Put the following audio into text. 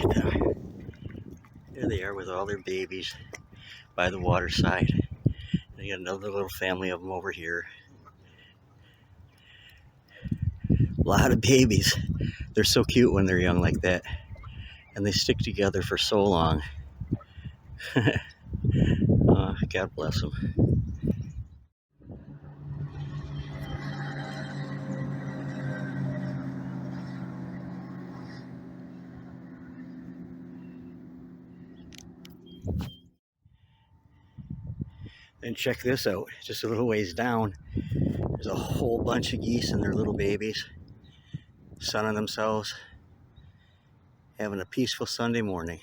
Look at them. There they are with all their babies by the waterside. They got another little family of them over here. A lot of babies. They're so cute when they're young like that. And they stick together for so long. God bless them. And check this out, just a little ways down, there's a whole bunch of geese and their little babies sunning themselves, having a peaceful Sunday morning.